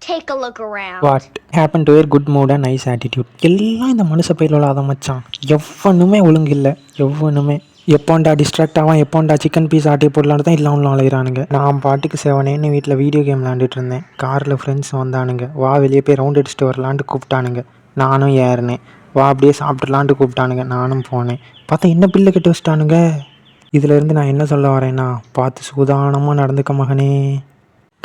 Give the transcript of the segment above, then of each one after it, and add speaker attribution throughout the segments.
Speaker 1: Take a look around.
Speaker 2: What happen to air good mood and nice attitude எல்லாம் இந்த மனுஷ பயில அதை மச்சான். எவ்வொன்றுமே ஒழுங்கு இல்லை, எவ்வொன்றுமே. எப்போண்டா டிஸ்ட்ராக்ட் ஆவான், எப்போண்டா சிக்கன் பீஸ் ஆட்டி போடலான்னு தான் இல்லாமல் அலைகிறானுங்க. நான் பாட்டுக்கு செவனேன்னு வீட்டில் வீடியோ கேம் விளாண்டுட்டு இருந்தேன். காரில் ஃப்ரெண்ட்ஸ் வந்தானுங்க. வா வெளியே போய் ரவுண்ட் அடிச்சுட்டு வரலான்ட்டு கூப்பிட்டானுங்க. நானும் ஏறினேன். வா அப்படியே சாப்பிட்றலான்ட்டு கூப்பிட்டானுங்க. நானும் போனேன். பார்த்தா என்ன பில்லை கட்டி வச்சிட்டானுங்க. இதிலேருந்து நான் என்ன சொல்ல வரேன்னா, பார்த்து சூதானமாக நடந்துக்க மகனே.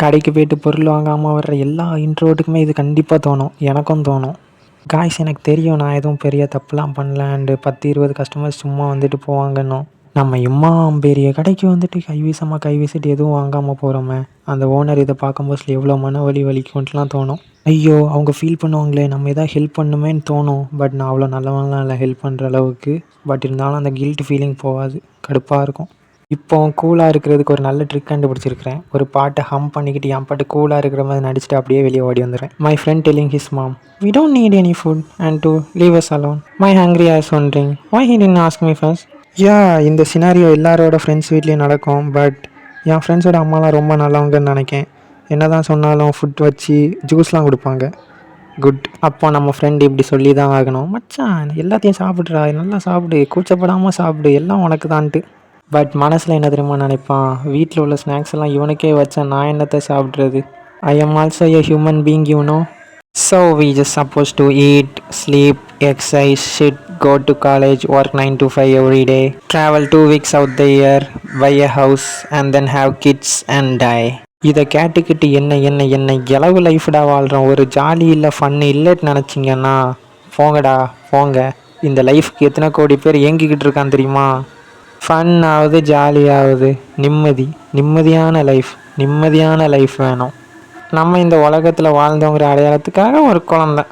Speaker 2: கடைக்கு போய்ட்டு பொருள் வாங்காமல் வர்ற எல்லா இன்ட்ரோட்டுக்குமே இது கண்டிப்பாக தோணும். எனக்கும் தோணும். காய்ஸ், எனக்கு தெரியும் நான் எதுவும் பெரிய தப்புலாம் பண்ணலான்ட்டு. 10-20 கஸ்டமர்ஸ் சும்மா வந்துட்டு போவாங்கன்னும். நம்ம பெரிய கடைக்கு வந்துட்டு கை வீசிட்டு எதுவும் வாங்காமல் போகிறோமே, அந்த ஓனர் இதை பார்க்கும்போது எவ்வளோ மன வலிக்கும்ட்டுலாம் தோணும். ஐயோ, அவங்க ஃபீல் பண்ணுவாங்களே, நம்ம எதாவது ஹெல்ப் பண்ணுமேன்னு தோணும். பட் நான் அவ்வளோ நல்லவங்களாம் இல்லை ஹெல்ப் பண்ணுற அளவுக்கு. பட் இருந்தாலும் அந்த கில்ட் ஃபீலிங் போகாது, கடுப்பாக இருக்கும். இப்போ கூலாக இருக்கிறதுக்கு ஒரு நல்ல ட்ரிக் கண்டுபிடிச்சிருக்கிறேன். ஒரு பாட்டை ஹம் பண்ணிக்கிட்டு என் பாட்டு கூலாக இருக்கிற மாதிரி நடிச்சுட்டு அப்படியே வெளியே ஓடி வந்துடுறேன். My friend telling his mom, we don't need any food and to leave us alone. My hungry eyes wondering, why he didn't ask me first. இந்த சினாரியோ எல்லாரோட ஃப்ரெண்ட்ஸ் வீட்லேயும் நடக்கும். பட் என் ஃப்ரெண்ட்ஸோட அம்மாலாம் ரொம்ப நல்லவங்கன்னு நினைக்கேன். என்ன தான் சொன்னாலும் ஃபுட் வச்சு ஜூஸ்லாம் கொடுப்பாங்க. குட். அப்போ நம்ம ஃப்ரெண்டு இப்படி சொல்லி தான் ஆகணும், மச்சான் எல்லாத்தையும் சாப்பிட்றா, நல்லா சாப்பிடு, கூச்சப்படாமல் சாப்பிடு, எல்லாம் உனக்கு தான்ட்டு. பட் மனசில் என்ன தெரியுமா நினைப்பான், வீட்டில் உள்ள ஸ்நாக்ஸ் எல்லாம் இவனுக்கே வச்சா நான் என்னத்தை சாப்பிட்றது. I am also a human being, you know. So we just suppose to eat, sleep, exercise, shit, go to college, work 9 to 5 every day, travel 2 weeks out the year, buy a house and then have kids and die. இதை கேட்டுக்கிட்டு என்ன எளவு லைஃப்டா வாழ்கிறோம், ஒரு jolly இல்லை fun இல்லைன்னு நினச்சிங்கன்னா போங்க. இந்த லைஃப்க்கு எத்தனை கோடி பேர் ஏங்கிக்கிட்டு இருக்கான் தெரியுமா. ஃபன் ஆகுது, ஜாலியாகுது, நிம்மதியான லைஃப் வேணும். நம்ம இந்த உலகத்தில் வாழ்ந்தோங்கிற அடையாளத்துக்காக ஒரு குழந்தை.